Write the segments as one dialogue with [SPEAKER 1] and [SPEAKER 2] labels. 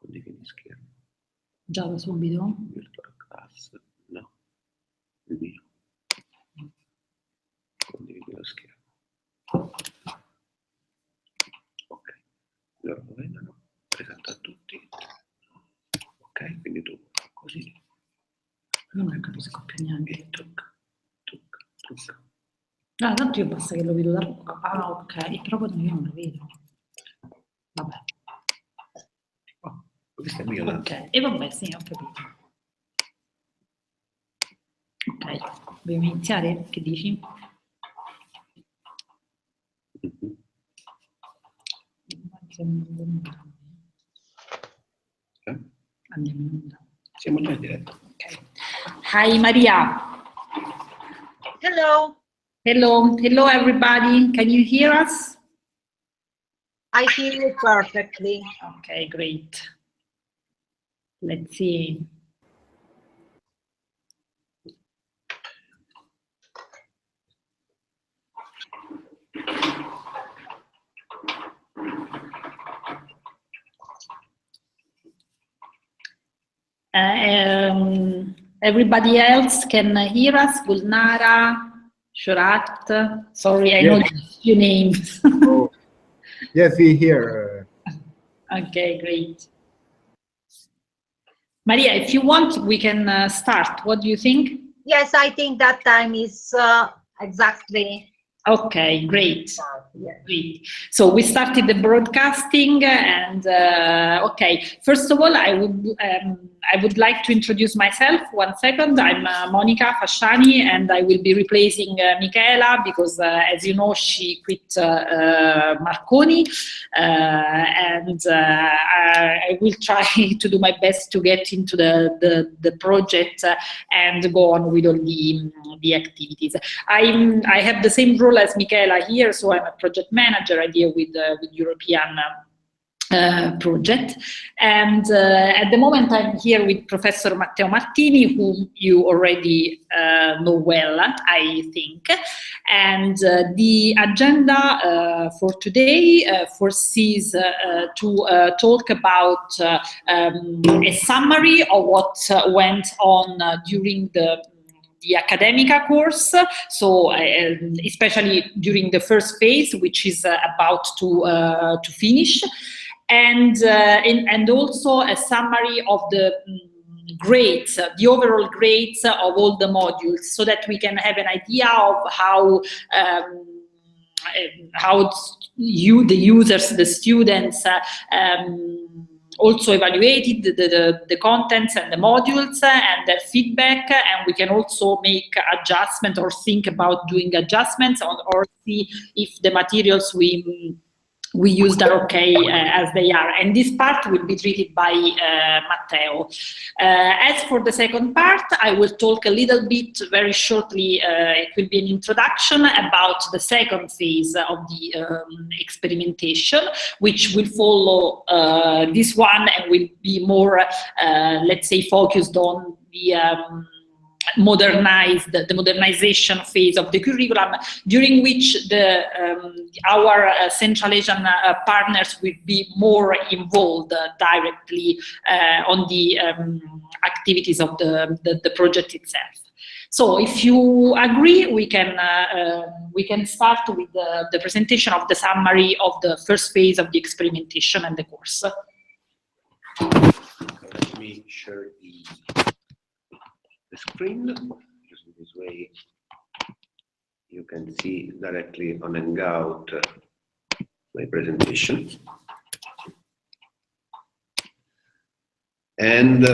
[SPEAKER 1] Condividi schermo.
[SPEAKER 2] Già da subito?
[SPEAKER 1] Virtual class, no. Il mio. Condividi lo schermo. Ok. Loro lo vedono. Presenta a tutti. Ok, quindi tu così.
[SPEAKER 2] Non ne capisco più niente.
[SPEAKER 1] E tocca.
[SPEAKER 2] Ah, tanto io basta che lo vedo da... Ah, ok, però poi io non lo vedo. Vabbè.
[SPEAKER 1] Oh, questo è mio.
[SPEAKER 2] Ok, e vabbè, sì, ho capito. Ok, dobbiamo iniziare? Che dici? Andiamo in onda.
[SPEAKER 1] Siamo già in diretta.
[SPEAKER 2] Ok. Hi Maria.
[SPEAKER 3] Hello.
[SPEAKER 2] Hello everybody. Can you hear us?
[SPEAKER 3] I hear you perfectly.
[SPEAKER 2] Okay, great. Let's see. Everybody else can hear us? Gulnara, Shurat. Sorry, I know just few names.
[SPEAKER 4] Oh, yes, we hear.
[SPEAKER 2] Okay, great. Maria, if you want, we can start. What do you think?
[SPEAKER 3] Yes, I think that time is exactly.
[SPEAKER 2] Okay, great. Great. So we started the broadcasting, and okay. First of all, I would like to introduce myself. 1 second. I'm Monica Fasciani, and I will be replacing Michaela because, as you know, she quit Marconi, and I will try to do my best to get into the project and go on with all the activities. I have the same role as Michaela here, so I'm a project manager. I deal with European project, and at the moment I'm here with Professor Matteo Martini, whom you already know well, I think, and the agenda for today foresees to talk about a summary of what went on during the ACADEMICA course, so especially during the first phase, which is about to finish, and also a summary of the grades, the overall grades of all the modules, so that we can have an idea of how the users, the students, also evaluated the contents and the modules and their feedback, and we can also make adjustments or think about doing adjustments or see if the materials we used are okay as they are. And this part will be treated by Matteo. As for the second part, I will talk a little bit very shortly. It will be an introduction about the second phase of the experimentation, which will follow this one and will be more, let's say, focused on the modernization phase of the curriculum, during which our Central Asian partners will be more involved directly on the activities of the project itself. So, if you agree, we can start with the presentation of the summary of the first phase of the experimentation and the course.
[SPEAKER 1] Let me share the screen, because in this way you can see directly on Hangout my presentation. And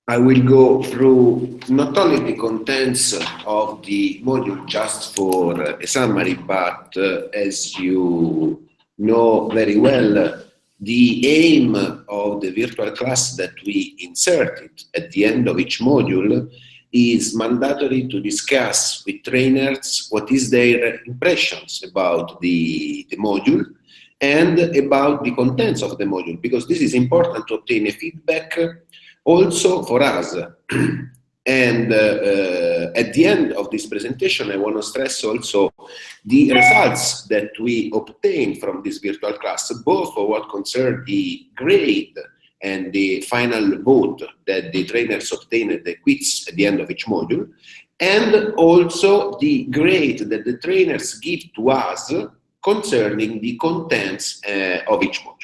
[SPEAKER 1] I will go through not only the contents of the module just for a summary, but as you know very well, the aim of the virtual class that we inserted at the end of each module is mandatory to discuss with trainers what is their impressions about the module and about the contents of the module, because this is important to obtain a feedback also for us. And at the end of this presentation, I want to stress also the results that we obtained from this virtual class, both for what concerns the grade and the final vote that the trainers obtain at the quiz at the end of each module, and also the grade that the trainers give to us concerning the contents of each module.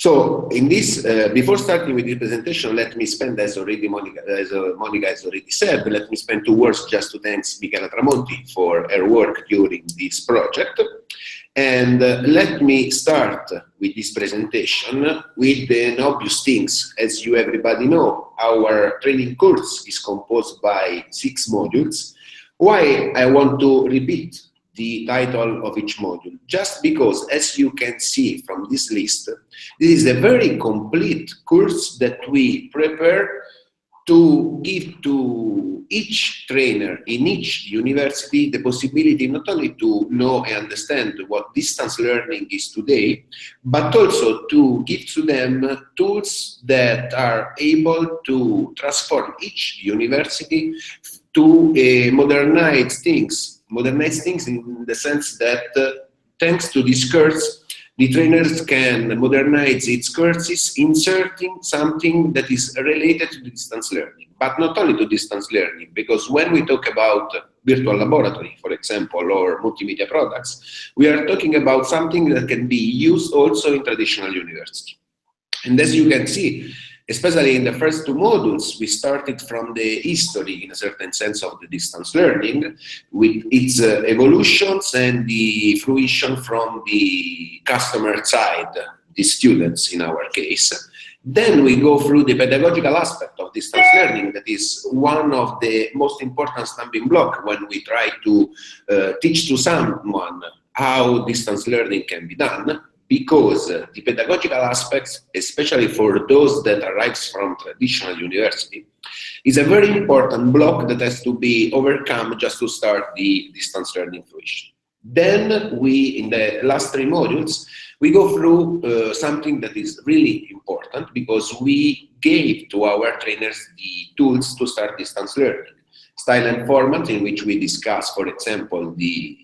[SPEAKER 1] So, in this, before starting with the presentation, let me spend, as Monica has already said, let me spend 2 words just to thank Michela Tramonti for her work during this project. And let me start with this presentation with the obvious things. As you everybody know, our training course is composed by 6 modules. Why I want to repeat the title of each module? Just because, as you can see from this list, this is a very complete course that we prepare to give to each trainer in each university the possibility not only to know and understand what distance learning is today, but also to give to them tools that are able to transform each university to modernize things in the sense that thanks to this course, the trainers can modernize its courses, inserting something that is related to distance learning, but not only to distance learning, because when we talk about virtual laboratory, for example, or multimedia products, we are talking about something that can be used also in traditional university. And as you can see, especially in the first 2 modules, we started from the history, in a certain sense, of the distance learning, with its evolutions and the fruition from the customer side, the students in our case. Then we go through the pedagogical aspect of distance learning, that is one of the most important stumbling blocks when we try to teach to someone how distance learning can be done. Because the pedagogical aspects, especially for those that arrives from traditional university, is a very important block that has to be overcome just to start the distance learning fruition. Then we, in the last 3 modules, we go through something that is really important, because we gave to our trainers the tools to start distance learning. Style and format, in which we discuss, for example, the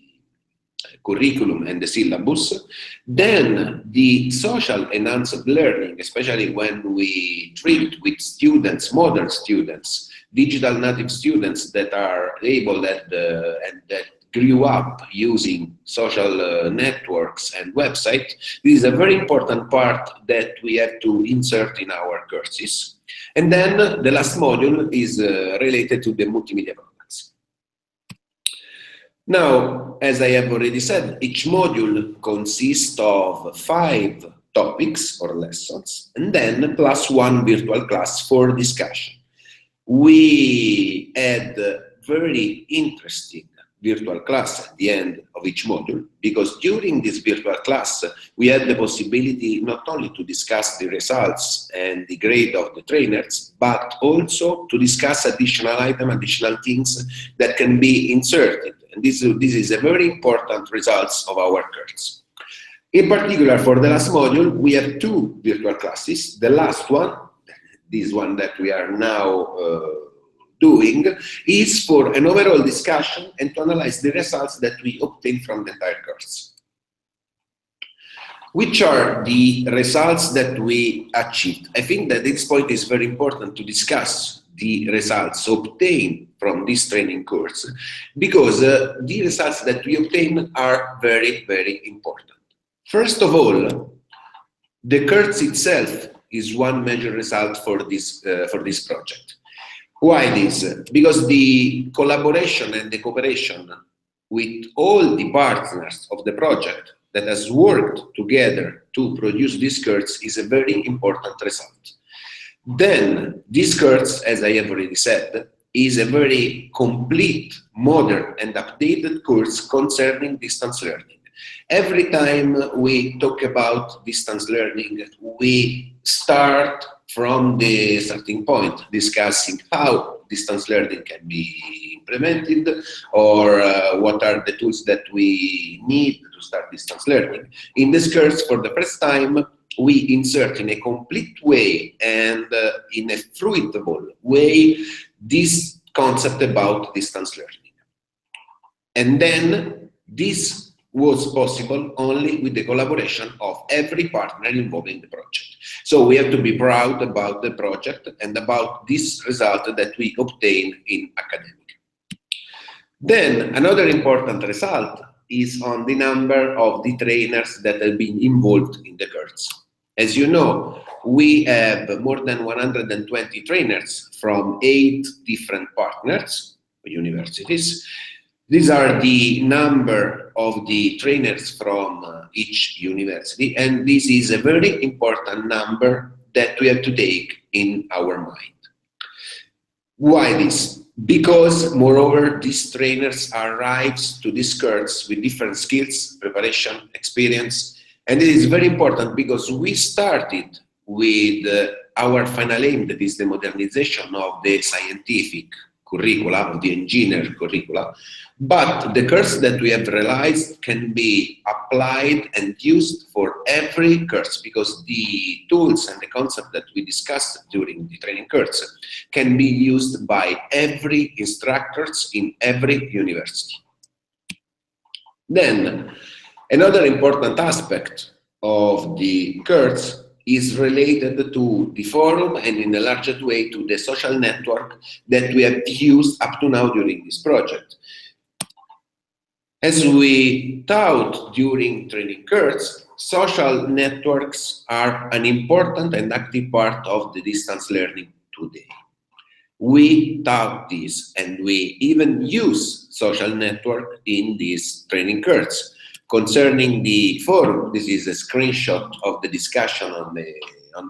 [SPEAKER 1] curriculum and the syllabus. Then the social enhanced learning, especially when we treat with students, modern students, digital native students that are able and that grew up using social networks and websites. This is a very important part that we have to insert in our courses. And then the last module is related to the multimedia products. Now, as I have already said, each module consists of 5 topics or lessons, and then plus 1 virtual class for discussion. We had very interesting virtual class at the end of each module, because during this virtual class, we had the possibility not only to discuss the results and the grade of the trainers, but also to discuss additional items, additional things that can be inserted. And this is a very important results of our course. In particular, for the last module, we have 2 virtual classes. The last one, this one that we are now doing, is for an overall discussion and to analyze the results that we obtain from the entire course. Which are the results that we achieved? I think that this point is very important to discuss the results obtained from this training course, because the results that we obtain are very, very important. First of all, the course itself is one major result for this project. Why this? Because the collaboration and the cooperation with all the partners of the project that has worked together to produce this course is a very important result. Then, this course, as I have already said, is a very complete, modern and updated course concerning distance learning. Every time we talk about distance learning, we start from the starting point, discussing how distance learning can be implemented, or what are the tools that we need to start distance learning. In this course, for the first time, we insert in a complete way and in a fruitful way this concept about distance learning. And then this was possible only with the collaboration of every partner involved in the project. So we have to be proud about the project and about this result that we obtained in ACADEMICA. Then another important result is on the number of the trainers that have been involved in the course. As you know, we have more than 120 trainers from 8 different partners, universities. These are the number of the trainers from each university, and this is a very important number that we have to take in our mind. Why this? Because, moreover, these trainers arrive to this course with different skills, preparation, experience, and it is very important because we started with our final aim, that is the modernization of the scientific curricula, of the engineer curricula, but the course that we have realized can be applied and used for every course because the tools and the concept that we discussed during the training course can be used by every instructors in every university. Then, another important aspect of the course is related to the forum and in a larger way to the social network that we have used up to now during this project. As we taught during training course, social networks are an important and active part of the distance learning today. We taught this and we even use social network in this training course. Concerning the forum, this is a screenshot of the discussion on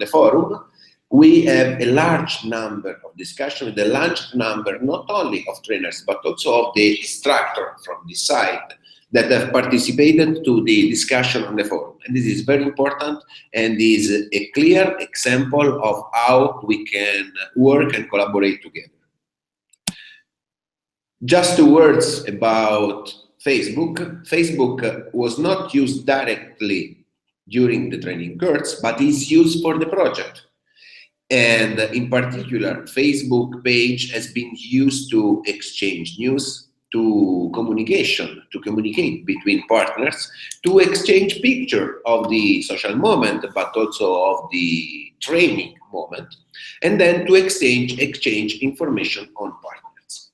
[SPEAKER 1] the forum. We have a large number of discussions, a large number not only of trainers, but also of the instructor from this side that have participated to the discussion on the forum. And this is very important and is a clear example of how we can work and collaborate together. Just 2 words about Facebook. Facebook was not used directly during the training course, but is used for the project. And in particular, Facebook page has been used to exchange news, to communicate between partners, to exchange picture of the social moment, but also of the training moment, and then to exchange information on partners.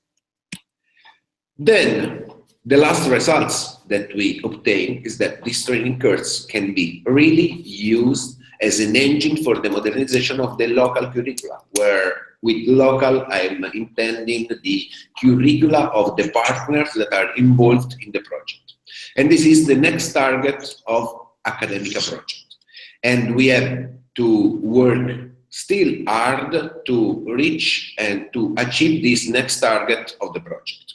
[SPEAKER 1] Then, the last results that we obtain is that this training course can be really used as an engine for the modernization of the local curricula, where with local I'm intending the curricula of the partners that are involved in the project. And this is the next target of ACADEMICA project. And we have to work still hard to reach and to achieve this next target of the project.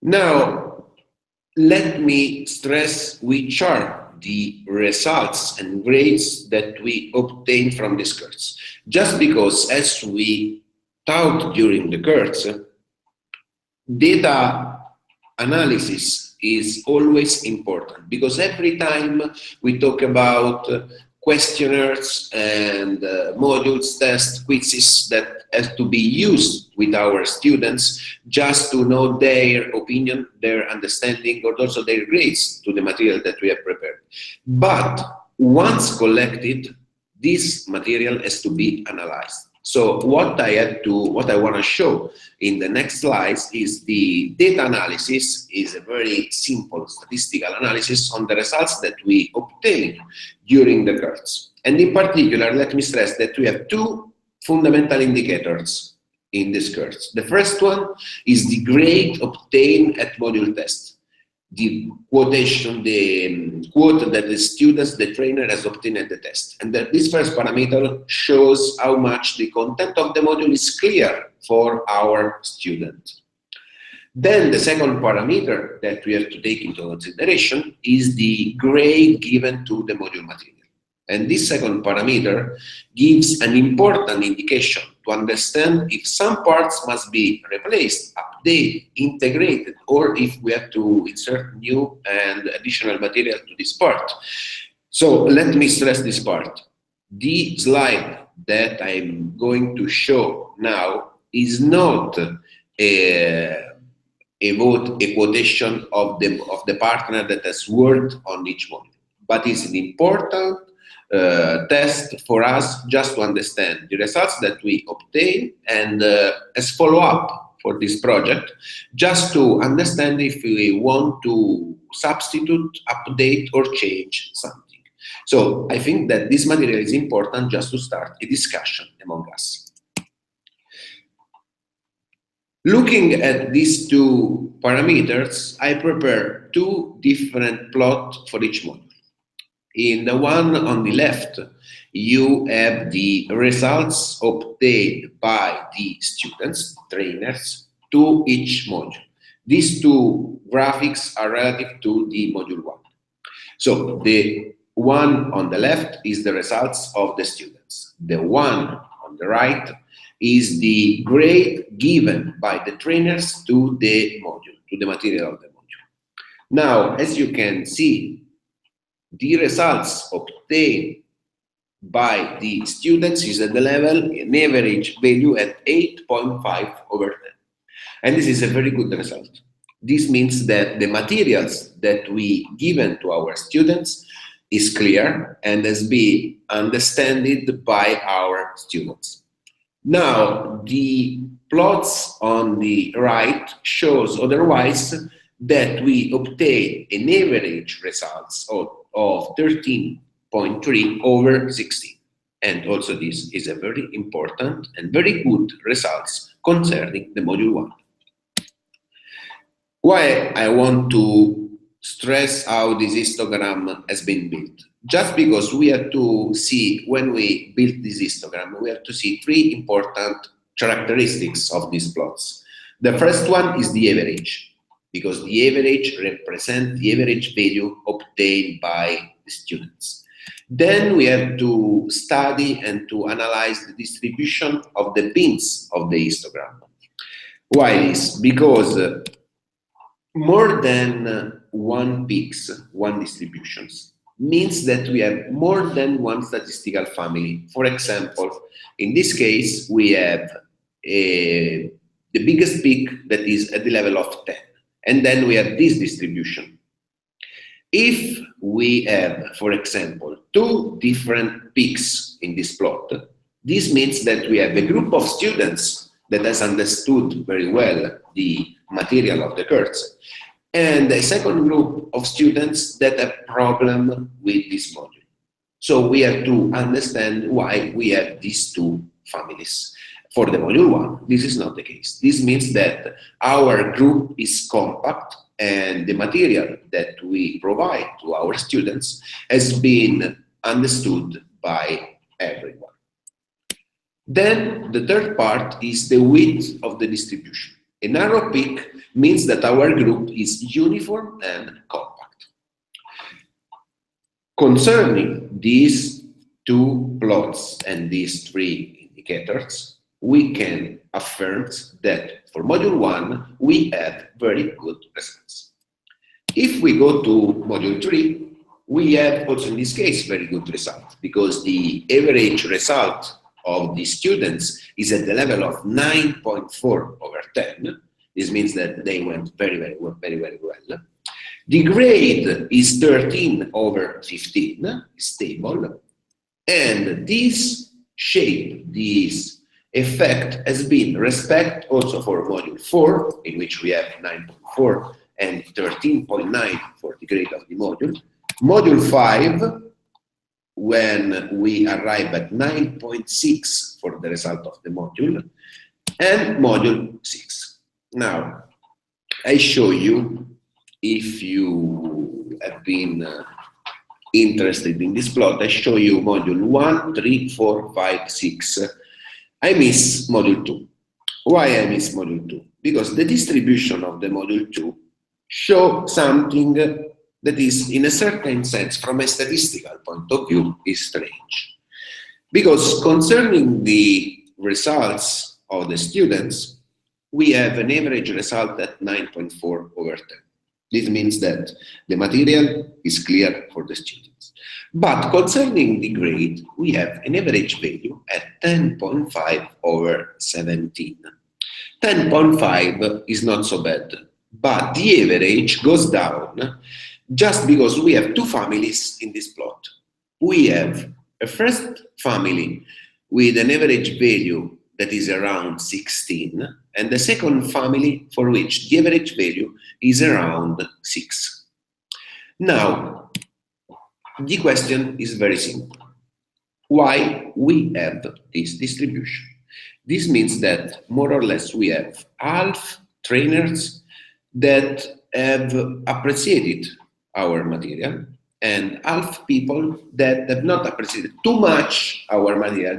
[SPEAKER 1] Now, let me stress which are the results and grades that we obtained from this course. Just because, as we taught during the course, data analysis is always important, because every time we talk about questionnaires and modules, tests, quizzes that have to be used with our students just to know their opinion, their understanding, or also their grades to the material that we have prepared. But once collected, this material has to be analyzed. So what I want to show in the next slides is the data analysis. Is a very simple statistical analysis on the results that we obtained during the course. And in particular, let me stress that we have 2 fundamental indicators in this course. The first one is the grade obtained at module test. The quotation, the quote that the students, the trainer has obtained at the test. And that this first parameter shows how much the content of the module is clear for our student. Then the second parameter that we have to take into consideration is the grade given to the module material. And this second parameter gives an important indication to understand if some parts must be replaced, updated, integrated, or if we have to insert new and additional material to this part. So let me stress this part. the slide that I'm going to show now is not a quotation of the partner that has worked on each module, but is an important test for us just to understand the results that we obtain and as follow-up for this project, just to understand if we want to substitute, update, or change something. So I think that this material is important just to start a discussion among us. Looking at these two parameters, I prepare two different plots for each module. In the one on the left, you have the results obtained by the students, trainers, to each module. These two graphics are relative to the module 1. So the one on the left is the results of the students. The one on the right is the grade given by the trainers to the module, to the material of the module. Now, as you can see, the results obtained by the students is at the level, an average value at 8.5 over 10. And this is a very good result. This means that the materials that we given to our students is clear and has been understood by our students. Now, the plots on the right shows otherwise that we obtain an average results of 13.3 over 16. And also this is a very important and very good results concerning the module 1. Why I want to stress how this histogram has been built? Just because we have to see, when we build this histogram, we have to see three important characteristics of these plots. The first one is the average, because the average represents the average value obtained by the students. Then we have to study and to analyze the distribution of the pins of the histogram. Why this? Because more than one peaks, one distributions, means that we have more than one statistical family. For example, in this case, we have the biggest peak that is at the level of 10. And then we have this distribution. If we have, for example, two different peaks in this plot, this means that we have a group of students that has understood very well the material of the curves, and a second group of students that have problem with this module. So we have to understand why we have these two families. For the module 1, this is not the case. This means that our group is compact and the material that we provide to our students has been understood by everyone. Then the third part is the width of the distribution. A narrow peak means that our group is uniform and compact. Concerning these two plots and these three indicators, we can affirm that for module 1, we have very good results. If we go to module 3, we have also in this case very good results, because the average result of the students is at the level of 9.4 over 10. This means that they went very well. The grade is 13 over 15, stable, and this shape, this effect has been respect also for module 4, in which we have 9.4 and 13.9 for the grade of the module. Module 5, when we arrive at 9.6 for the result of the module, and module 6. Now, I show you, if you have been interested in this plot, I show you module 1, 3, 4, 5, 6. I miss module 2. Why I miss module 2? Because the distribution of the module 2 show something that is, in a certain sense, from a statistical point of view, is strange. Because concerning the results of the students, we have an average result at 9.4 over 10. This means that the material is clear for the students. But concerning the grade, we have an average value at 10.5 over 17. 10.5 is not so bad, but the average goes down just because we have two families in this plot. We have a first family with an average value that is around 16, and the second family for which the average value is around 6. Now, the question is very simple. Why we have this distribution? This means that more or less we have half trainers that have appreciated our material and half people that have not appreciated too much our material.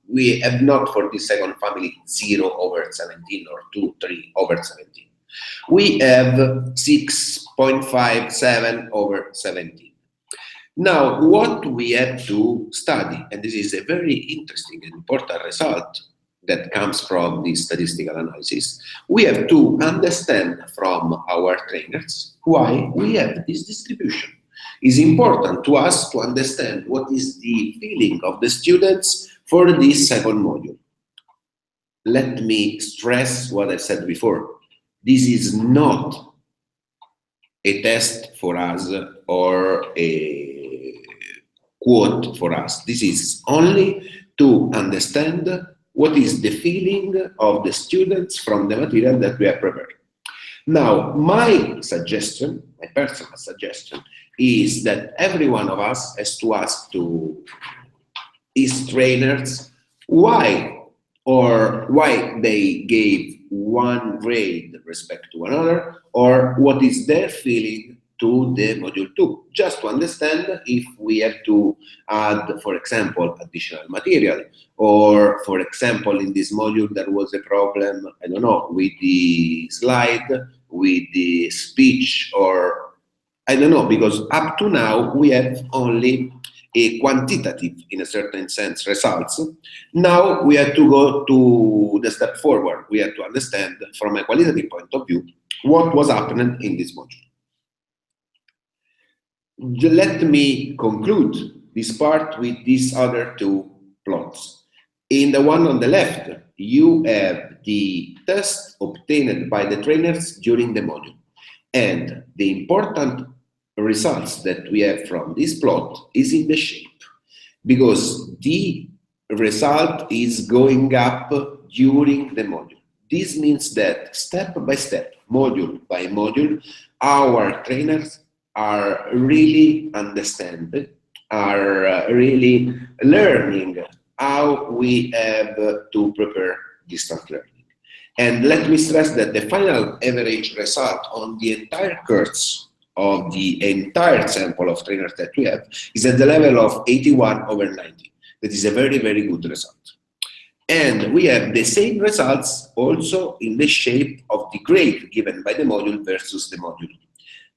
[SPEAKER 1] We have not for this second family 0 over 17 or 2, 3 over 17. We have 6.5, 7 over 17. Now, what we have to study, and this is a very interesting and important result that comes from this statistical analysis, we have to understand from our trainers why we have this distribution. It's important to us to understand what is the feeling of the students for this second module. Let me stress what I said before. This is not a test for us or a quote for us. This is only to understand what is the feeling of the students from the material that we have prepared. Now, my suggestion, my personal suggestion, is that every one of us has to ask to his trainers why they gave one grade respect to another, or what is their feeling to the module 2, just to understand if we have to add, for example, additional material, or for example, in this module there was a problem, I don't know, with the slide, with the speech, or I don't know, because up to now we have only a quantitative, in a certain sense, results. Now we have to go to the step forward. We have to understand from a qualitative point of view what was happening in this module. Let me conclude this part with these other two plots. In the one on the left, you have the test obtained by the trainers during the module. And the important results that we have from this plot is in the shape, because the result is going up during the module. This means that step by step, module by module, our trainers are really understanding, are really learning how we have to prepare distance learning. And let me stress that the final average result on the entire course of the entire sample of trainers that we have is at the level of 81 over 90. That is a very, very good result. And we have the same results also in the shape of the grade given by the module versus the module.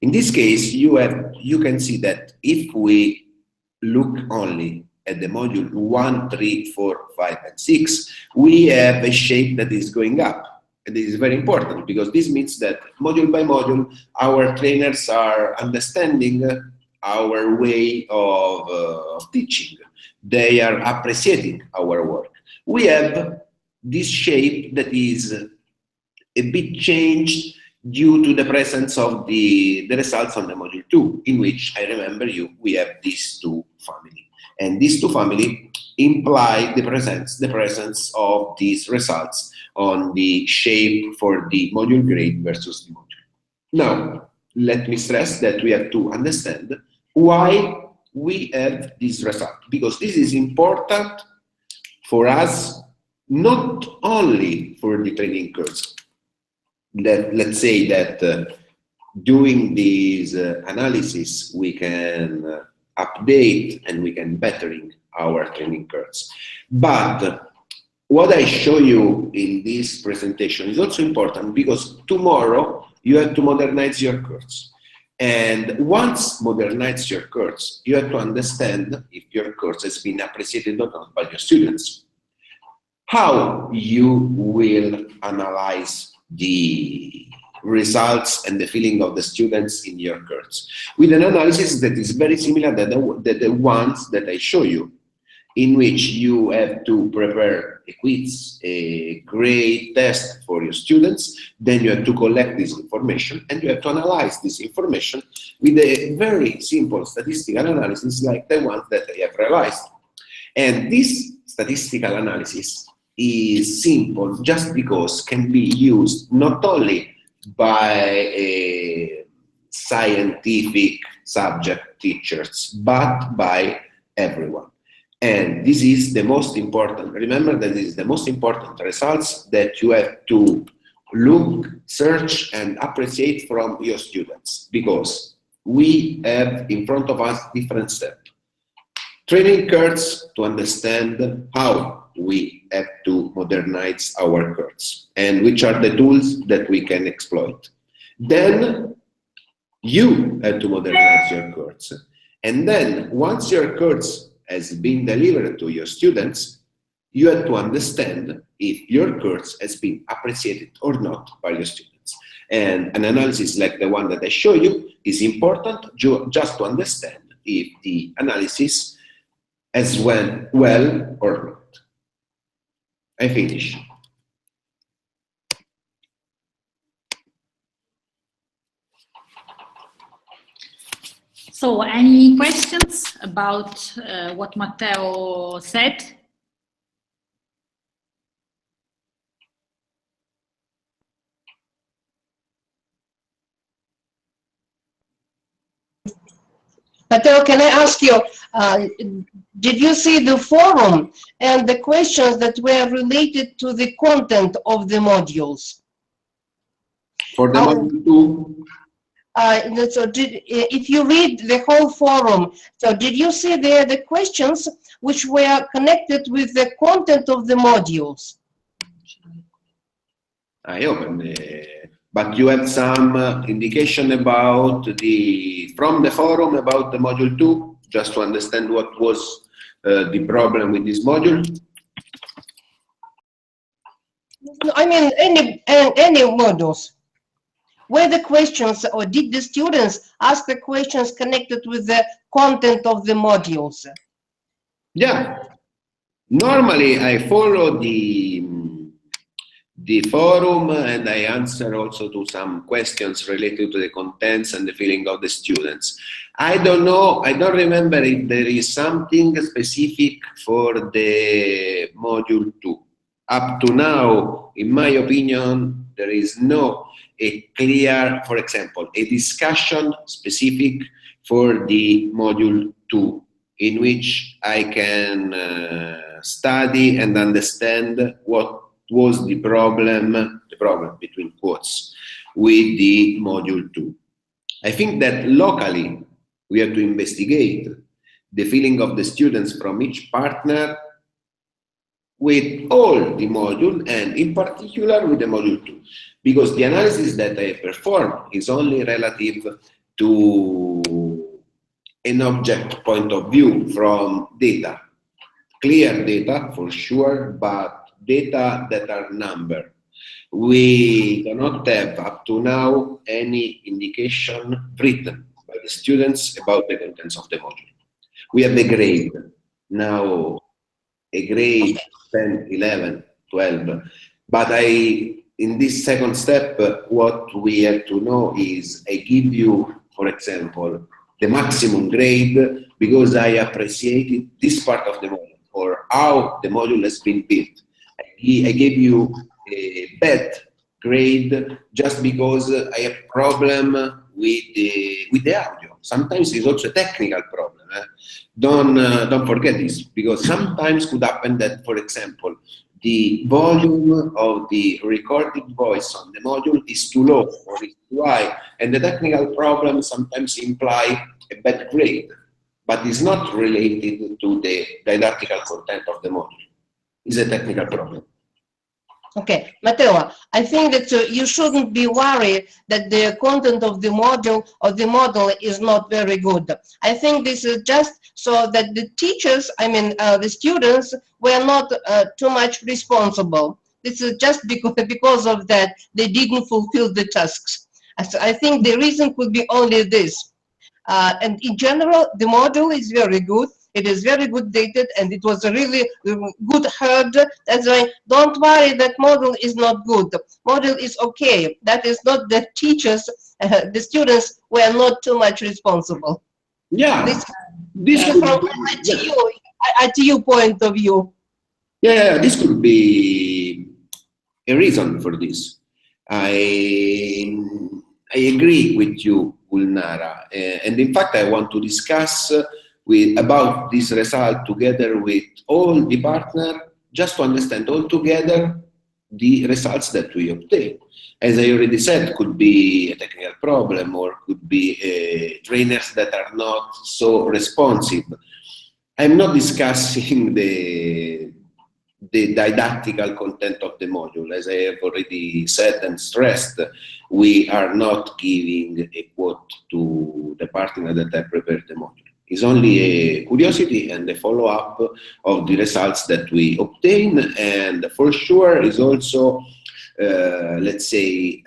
[SPEAKER 1] In this case, you can see that if we look only at the module 1, 3, 4, 5, and 6, we have a shape that is going up. And this is very important because this means that module by module, our trainers are understanding our way of teaching. They are appreciating our work. We have this shape that is a bit changed due to the presence of the results on the module 2, in which, I remember you, we have these two families. And these two families imply the presence of these results on the shape for the module grade versus the module. Now, let me stress that we have to understand why we have this result, because this is important for us, not only for the training course. Let's say that doing this analysis, we can update and we can bettering our training curves. But what I show you in this presentation is also important because tomorrow you have to modernize your course. And once modernize your course, you have to understand if your course has been appreciated or not by your students. How you will analyze the results and the feeling of the students in your course, with an analysis that is very similar to the ones that I show you, in which you have to prepare a quiz, a grade test for your students, then you have to collect this information and you have to analyze this information with a very simple statistical analysis like the ones that I have realized. And this statistical analysis is simple just because can be used not only by scientific subject teachers, but by everyone. And this is the most important. Remember that this is the most important results that you have to look, search, and appreciate from your students, because we have in front of us different steps. Training course to understand how we have to modernize our course and which are the tools that we can exploit. Then you have to modernize your course. And then once your course has been delivered to your students, you have to understand if your course has been appreciated or not by your students. And an analysis like the one that I show you is important just to understand if the analysis has went well or not. I finish.
[SPEAKER 2] So, any questions about what Matteo said?
[SPEAKER 5] Matteo, can I ask you, did you see the forum and the questions that were related to the content of the modules?
[SPEAKER 1] For the module 2,
[SPEAKER 5] so if you read the whole forum, so did you see there the questions which were connected with the content of the modules?
[SPEAKER 1] I open, but you have some indication about from the forum about the module 2, just to understand what was the problem with this module?
[SPEAKER 5] I mean, any modules. Were the questions, or did the students ask the questions connected with the content of the modules?
[SPEAKER 1] Yeah. Normally, I follow the forum and I answer also to some questions related to the contents and the feeling of the students. I don't know, I don't remember if there is something specific for the module 2. Up to now, in my opinion, there is no a clear, for example, a discussion specific for the module 2, in which I can study and understand what was the problem between quotes, with the module 2. I think that locally we have to investigate the feeling of the students from each partner with all the module, and in particular with the module 2, because the analysis that I perform is only relative to an object point of view from data, clear data for sure, but data that are numbered. We do not have up to now any indication written by the students about the contents of the module. We have the grade, now a grade 10, 11, 12, but in this second step, what we have to know is I give you, for example, the maximum grade because I appreciated this part of the module or how the module has been built. I gave you a bad grade just because I have a problem with the audio. Sometimes it's also a technical problem. Don't forget this, because sometimes could happen that, for example, the volume of the recorded voice on the module is too low or is too high, and the technical problem sometimes imply a bad grade, but it's not related to the didactical content of the module. It's a technical problem.
[SPEAKER 5] Okay, Matteo, I think that you shouldn't be worried that the content of the module or the model is not very good. I think this is just so that the teachers, I mean the students, were not too much responsible. This is just because of that they didn't fulfill the tasks. So I think the reason could be only this. And in general, the module is very good. It is very good dated, and it was a really good heard. That's why don't worry that model is not good. Model is okay. That is not the teachers, the students were not too much responsible.
[SPEAKER 1] Yeah,
[SPEAKER 5] This is from ITU point of view.
[SPEAKER 1] Yeah, this could be a reason for this. I agree with you, Gulnara, and in fact, I want to discuss about this result together with all the partners, just to understand all together the results that we obtain. As I already said, could be a technical problem or could be trainers that are not so responsive. I'm not discussing the didactical content of the module. As I have already said and stressed, we are not giving a quote to the partner that have prepared the module. It's only a curiosity and a follow-up of the results that we obtain, and for sure is also, let's say,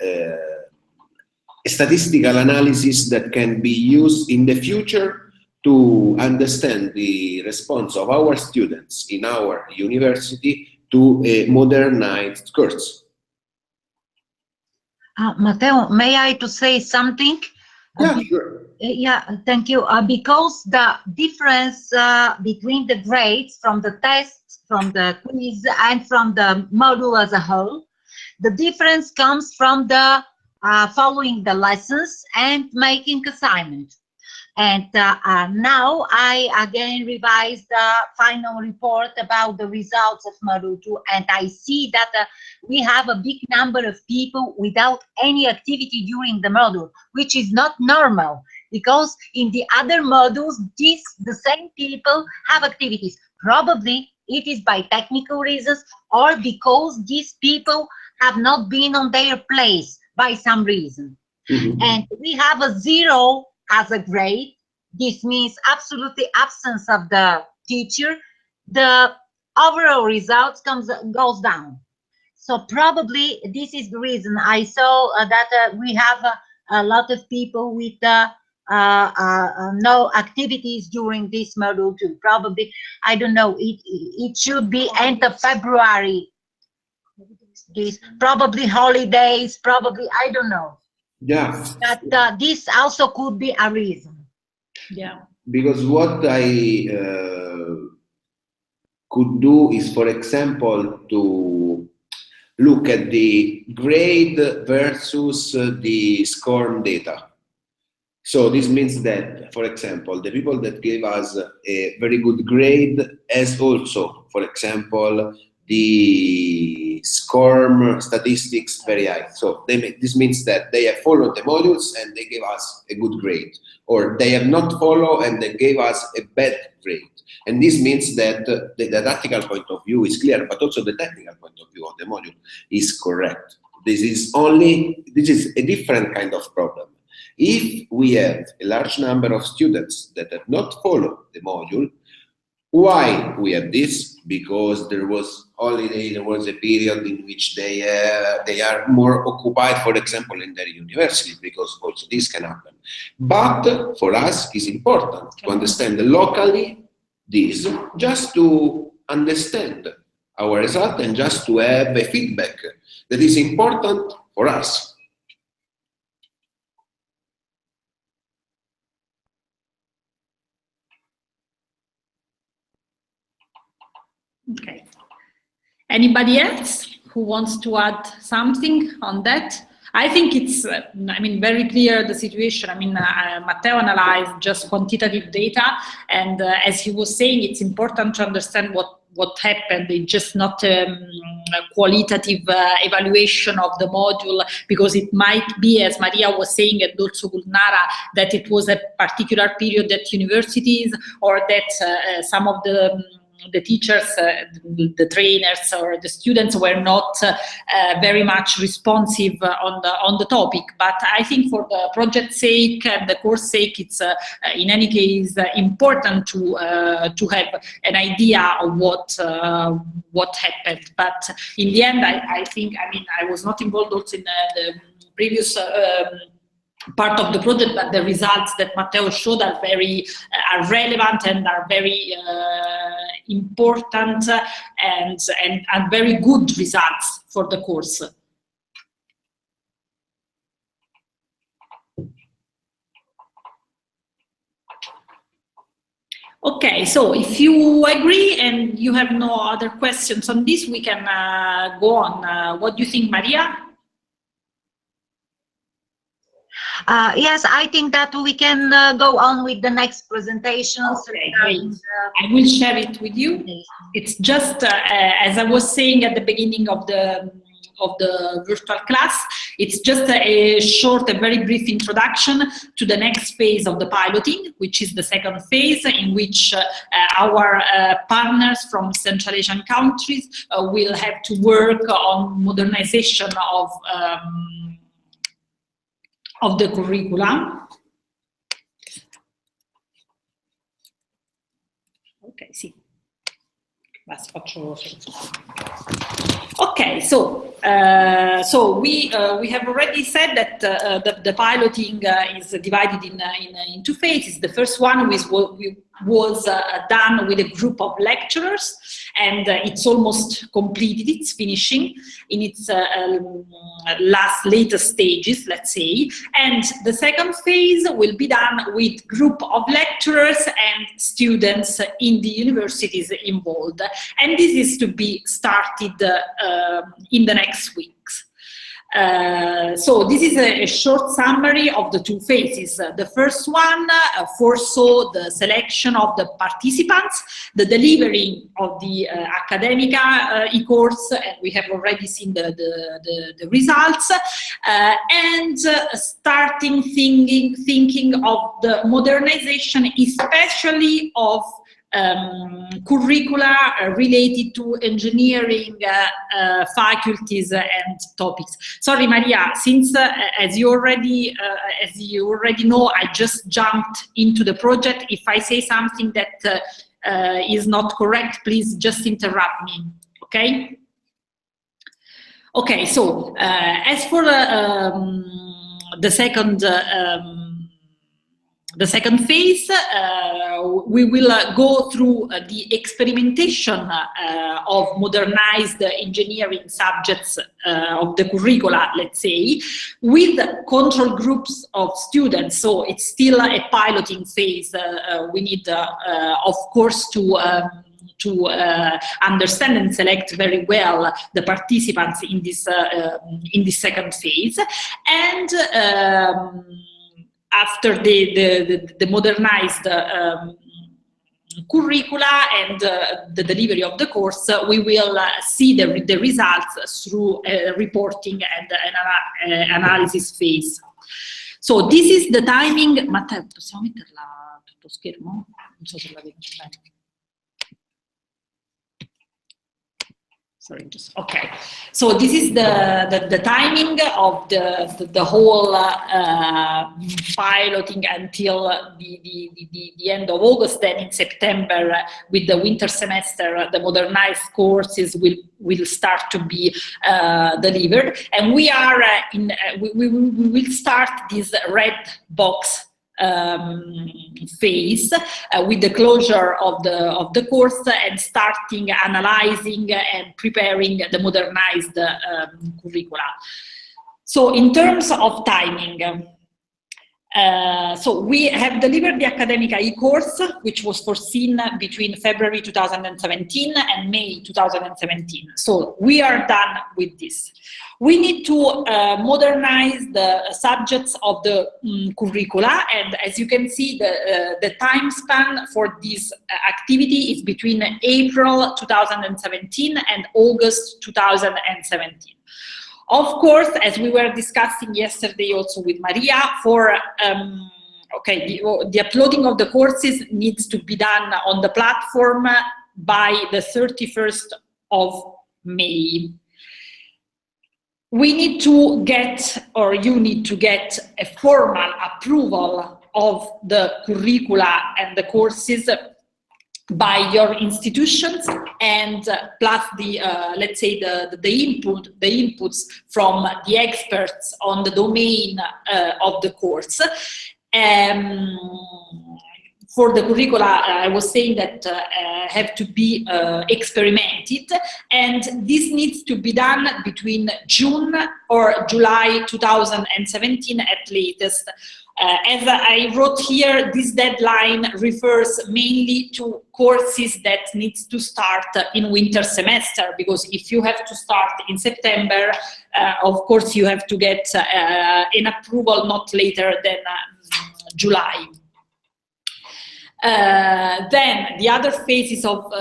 [SPEAKER 1] a statistical analysis that can be used in the future to understand the response of our students in our university to a modernized course.
[SPEAKER 3] Matteo, may I to say something?
[SPEAKER 1] Yeah, sure.
[SPEAKER 3] Yeah, thank you. Because the difference between the grades from the test, from the quiz, and from the module as a whole, the difference comes from the following the lessons and making assignments. And now I again revised the final report about the results of Module 2, and I see that we have a big number of people without any activity during the module, which is not normal, because in the other modules, the same people have activities. Probably it is by technical reasons or because these people have not been on their place by some reason.
[SPEAKER 1] Mm-hmm.
[SPEAKER 3] And we have a 0 as a grade. This means absolutely absence of the teacher. The overall results goes down. So probably this is the reason. I saw that we have a lot of people with no activities during this module 2. Probably, I don't know, it should be end of February. This probably holidays, probably, I don't know.
[SPEAKER 1] Yeah.
[SPEAKER 3] But this also could be a reason.
[SPEAKER 2] Yeah.
[SPEAKER 1] Because what I could do is, for example, to look at the grade versus the SCORM data. So this means that, for example, the people that gave us a very good grade as also, for example, the SCORM statistics very high. So this means that they have followed the modules and they gave us a good grade, or they have not followed and they gave us a bad grade. And this means that the didactical point of view is clear, but also the technical point of view of the module is correct. This is a different kind of problem. If we have a large number of students that have not followed the module, why we have this? Because there was holiday, there was a period in which they are more occupied, for example, in their university, because also this can happen. But for us, it's important to understand locally this, just to understand our result and just to have a feedback that is important for us.
[SPEAKER 2] Okay. Anybody else who wants to add something on that? I think it's, very clear the situation. Matteo analyzed just quantitative data, and as he was saying, it's important to understand what happened. It's just not a qualitative evaluation of the module, because it might be, as Maria was saying, and also Gulnara, that it was a particular period at universities, or that some of the the teachers, the trainers, or the students were not very much responsive on the topic. But I think for the project sake and the course sake, it's in any case important to have an idea of what happened. But in the end, I think, I mean, I was not involved also in the previous part of the project, but the results that Matteo showed are very are relevant and are very important and very good results for the course. Okay, so if you agree and you have no other questions on this, we can go on. What do you think, Maria?
[SPEAKER 3] Yes, I think that we can go on with the next presentation.
[SPEAKER 2] Okay, great. I will share it with you. It's just as I was saying at the beginning of the virtual class, it's just a short, a very brief introduction to the next phase of the piloting, which is the second phase, in which our partners from Central Asian countries will have to work on modernization of the curriculum. Okay, sì. Okay, so we have already said that the piloting is divided in two phases. The first one was done with a group of lecturers, and it's almost completed. It's finishing in its latest stages, let's say. And the second phase will be done with group of lecturers and students in the universities involved. And this is to be started in the next weeks. So this is a short summary of the two phases. The first one foresaw the selection of the participants, the delivery of the ACADEMICA e-course, and we have already seen the results, and starting thinking of the modernization, especially of curricula related to engineering faculties and topics. Sorry, Maria, since as you already know, I just jumped into the project. If I say something that is not correct, please just interrupt me, okay? Okay, so as for the second phase, we will go through the experimentation of modernized engineering subjects of the curricula, let's say, with control groups of students. So it's still a piloting phase. We need, of course, to understand and select very well the participants in this second phase, and after the modernized curricula and the delivery of the course, we will see the results through reporting and analysis phase. So this is the timing. Matteo, possiamo metterla tutto schermo? Non so se la vedo bene. Sorry, just okay. So this is the timing of the whole piloting until the end of August. Then in September, with the winter semester, the modernized courses will start to be delivered, and we are we will start this red box phase with the closure of the course and starting analyzing and preparing the modernized curricula. So in terms of timing, so we have delivered the ACADEMICA e-course, which was foreseen between February 2017 and May 2017. So we are done with this. We need to modernize the subjects of the curricula, and as you can see, the time span for this activity is between April 2017 and August 2017. Of course, as we were discussing yesterday also with Maria, for the uploading of the courses needs to be done on the platform by the 31st of May. We need to get, or you need to get, a formal approval of the curricula and the courses by your institutions, and plus the let's say the inputs from the experts on the domain of the course. For the curricula, I was saying that have to be experimented, and this needs to be done between June or July 2017 at latest. As I wrote here, this deadline refers mainly to courses that needs to start in winter semester, because if you have to start in September, of course you have to get an approval not later than July. Then the other phases of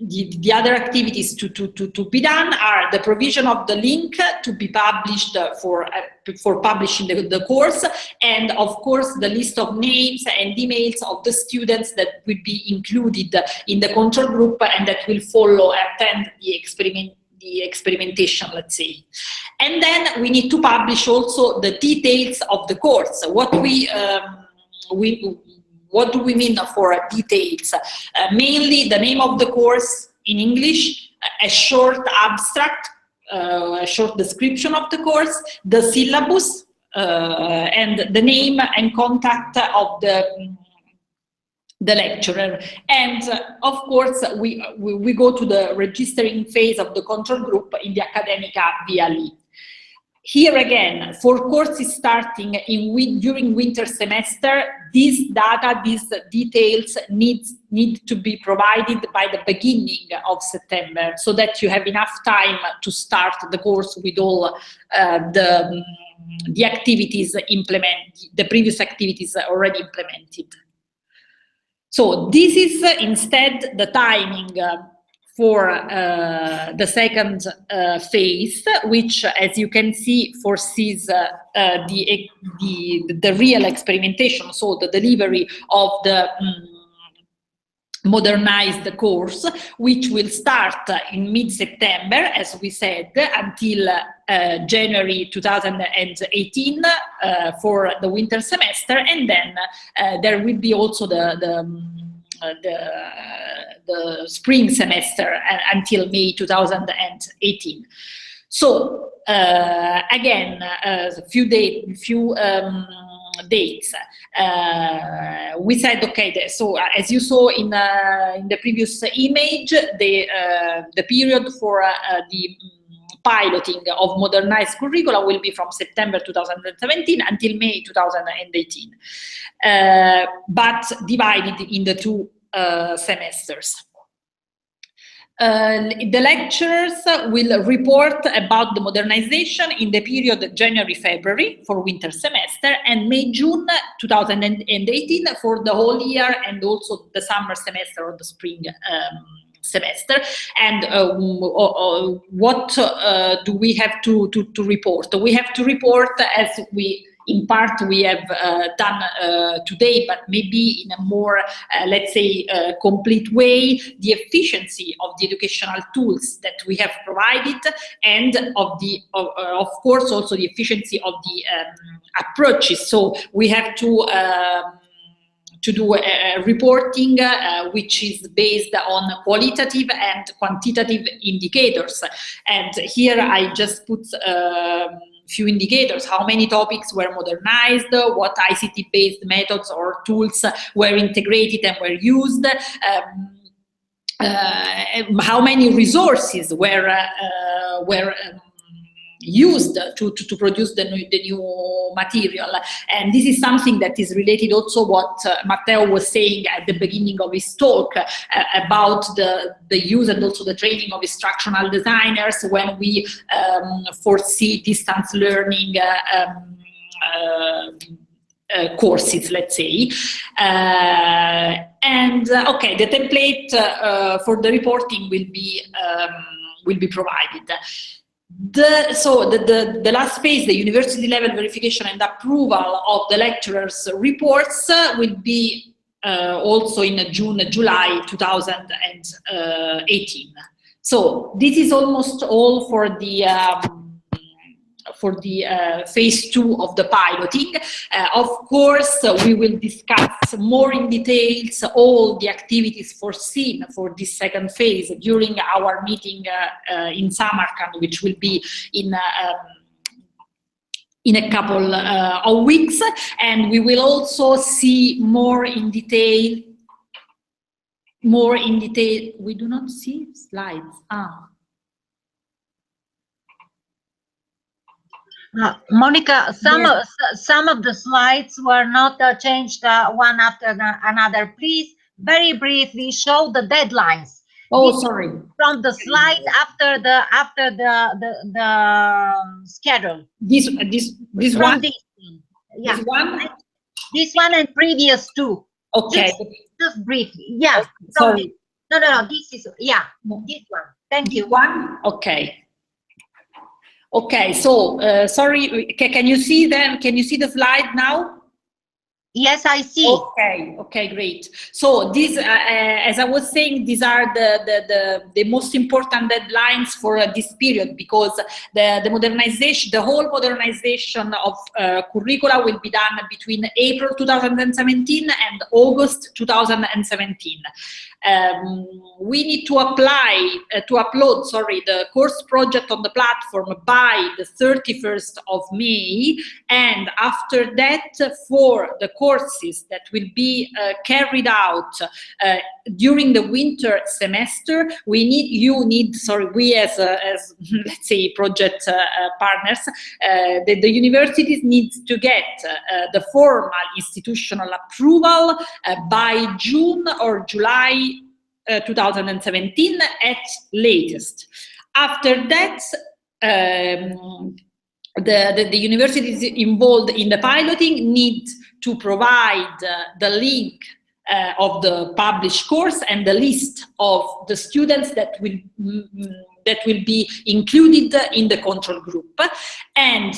[SPEAKER 2] the other activities to be done are the provision of the link to be published for publishing the course, and of course the list of names and emails of the students that will be included in the control group and that will follow attend the experimentation, let's say. And then we need to publish also the details of the course. What do we mean for details? Mainly the name of the course in English, a short abstract, a short description of the course, the syllabus, and the name and contact of the lecturer. And of course, we go to the registering phase of the control group in the ACADEMICA VLE. Here again, for courses starting during winter semester, these data, these details need to be provided by the beginning of September, so that you have enough time to start the course with all the activities the previous activities already implemented. So this is instead the timing for the second phase, which, as you can see, foresees the real experimentation, so the delivery of the modernized course, which will start in mid-September, as we said, until January 2018 for the winter semester, and then there will be also the spring semester until May 2018. So again, a few dates. We said, okay, so as you saw in the previous image, the period for the piloting of modernized curricula will be from September 2017 until May 2018, but divided in the two semesters. The lecturers will report about the modernization in the period January-February for winter semester, and May-June 2018 for the whole year, and also the summer semester or the spring semester. And what do we have to report? We have to report, as we in part we have done today, but maybe in a more, let's say, complete way, the efficiency of the educational tools that we have provided, and of course also the efficiency of the approaches. So we have to do reporting which is based on qualitative and quantitative indicators. And here I just put few indicators: how many topics were modernized, what ICT-based methods or tools were integrated and were used, how many resources were used to produce the new material. And this is something that is related also what Matteo was saying at the beginning of his talk about the use and also the training of instructional designers when we foresee distance learning courses, let's say. Okay, the template for the reporting will be provided. The last phase, the university level verification and approval of the lecturers' reports, will be also in June, July 2018. So this is almost all for the phase 2 of the piloting. Of course, we will discuss more in details all the activities foreseen for this second phase during our meeting in Samarkand, which will be in a couple of weeks, and we will also see more in detail. We do not see slides.
[SPEAKER 3] Monica, some of the slides were not changed one after another. Please, very briefly, show the deadlines.
[SPEAKER 2] Oh, sorry.
[SPEAKER 3] From the slides after the schedule.
[SPEAKER 2] This
[SPEAKER 3] from
[SPEAKER 2] one.
[SPEAKER 3] This one. Yeah.
[SPEAKER 2] This one.
[SPEAKER 3] This one and previous two.
[SPEAKER 2] Okay.
[SPEAKER 3] Just briefly. Yeah.
[SPEAKER 2] Sorry.
[SPEAKER 3] No. This is this one. Thank you.
[SPEAKER 2] One. Okay. Okay. So sorry. Can you see them? Can you see the slide now?
[SPEAKER 3] Yes, I see.
[SPEAKER 2] Okay, great. So these, as I was saying, these are the most important deadlines for this period, because the modernization, the whole modernization of curricula will be done between April 2017 and August 2017. We need to upload the course project on the platform by the 31st of May, and after that, for the courses that will be carried out during the winter semester, we as let's say project partners, the universities need to get the formal institutional approval by June or July 2017 at latest. After that, the universities involved in the piloting need to provide the link of the published course and the list of the students that will be included in the control group, and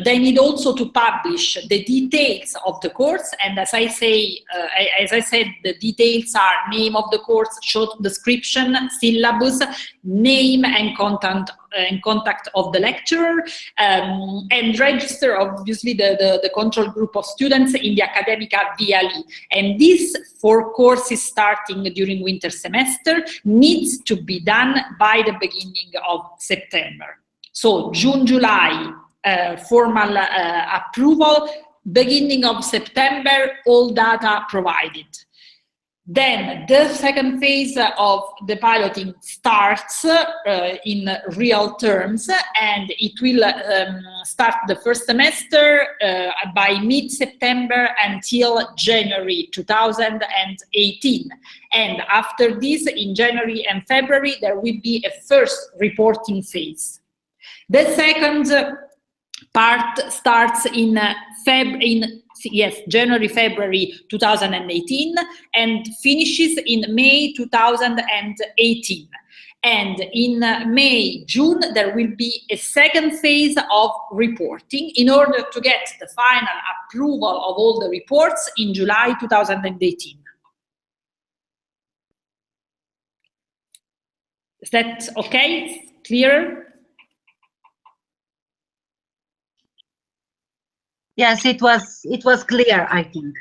[SPEAKER 2] they need also to publish the details of the course. And as I said, the details are name of the course, short description, syllabus, name and contact of the lecturer, and register obviously the control group of students in the ACADEMICA VLE. And this for courses starting during winter semester needs to be done by the beginning of September. So June, July, formal approval, beginning of September, all data provided. Then the second phase of the piloting starts in real terms, and it will start the first semester by mid-September until January 2018. And after this, in January and February, there will be a first reporting phase. The second part starts in January, February 2018 and finishes in May 2018. And in May, June, there will be a second phase of reporting in order to get the final approval of all the reports in July 2018. Is that okay? Clear?
[SPEAKER 3] Yes, it was clear, I think.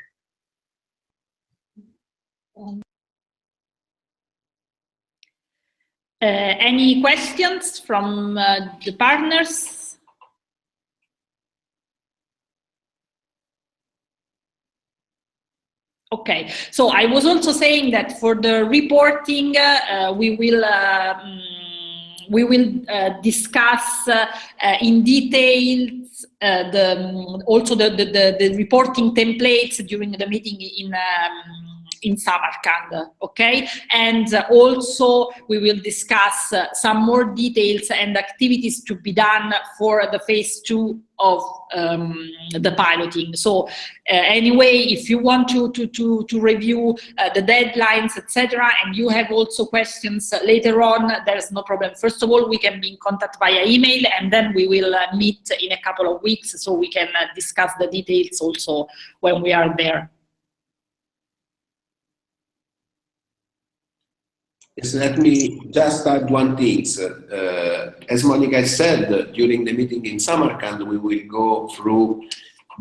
[SPEAKER 2] Any questions from the partners? Okay, so I was also saying that for the reporting, we will discuss in details also the reporting templates during the meeting in Samarkand, okay? And also we will discuss some more details and activities to be done for the phase 2 of the piloting. So anyway, if you want to review the deadlines, etc., and you have also questions later on, there's no problem. First of all, we can be in contact via email, and then we will meet in a couple of weeks so we can discuss the details also when we are there.
[SPEAKER 1] Yes, let me just add one thing. As Monica said, during the meeting in Samarkand, we will go through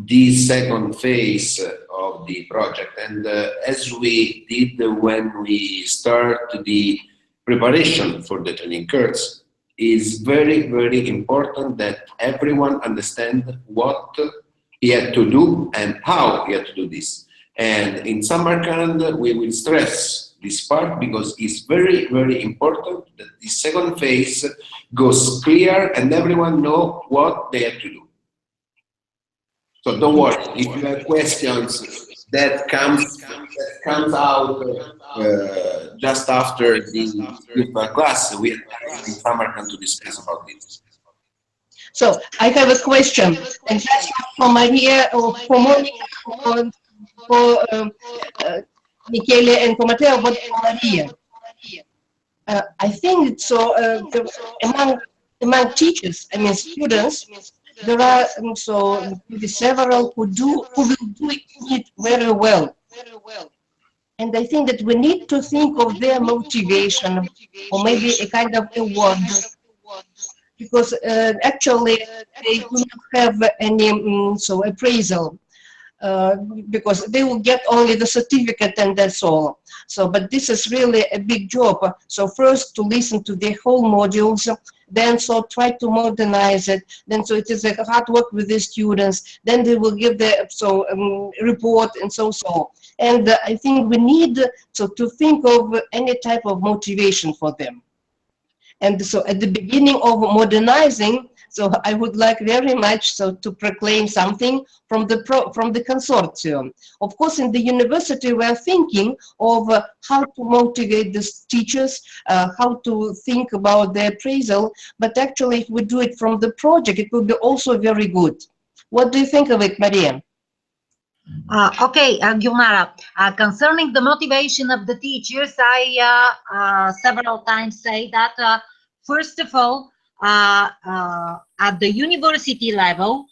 [SPEAKER 1] the second phase of the project. And as we did when we start the preparation for the training course, is very, very important that everyone understand what he had to do and how he had to do this. And in Samarkand, we will stress this part because it's very, very important that the second phase goes clear and everyone know what they have to do. So don't worry, if you have questions that comes out just after the class, we are in Samarkand to discuss about this.
[SPEAKER 5] So I have a question, and that's not for Maria or for Monica or for Michele and for Matteo, but for Maria. I think so. Among teachers, I mean students, there are so maybe several who will do it very well. And I think that we need to think of their motivation, or maybe a kind of award, because actually they do not have any so appraisal, because they will get only the certificate and that's all. So, but this is really a big job. So first to listen to the whole modules, then so try to modernize it, then so it is a hard work with the students, then they will give the report and so. And I think we need so to think of any type of motivation for them. And so at the beginning of modernizing, so I would like very much so to proclaim something from the consortium. Of course, in the university, we are thinking of how to motivate the teachers, how to think about the appraisal, but actually if we do it from the project, it will be also very good. What do you think of it, Maria?
[SPEAKER 3] Okay, Gulnara, concerning the motivation of the teachers, I several times say that first of all, at the university level,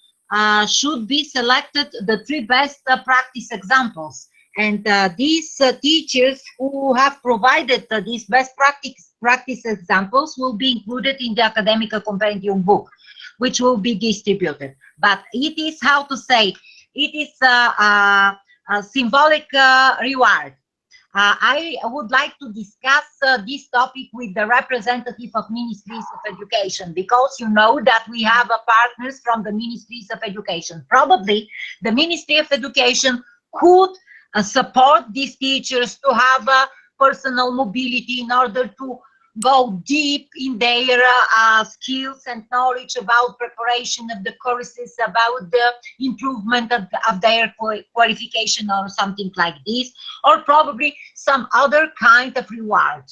[SPEAKER 3] should be selected the 3 best practice examples. And these teachers who have provided these best practice examples will be included in the ACADEMICA compendium book, which will be distributed. But it is, how to say, it is a symbolic reward. I would like to discuss this topic with the representative of Ministries of Education, because you know that we have partners from the Ministries of Education. Probably the Ministry of Education could support these teachers to have personal mobility in order to go deep in their skills and knowledge about preparation of the courses, about the improvement of their qualification or something like this, or probably some other kind of reward,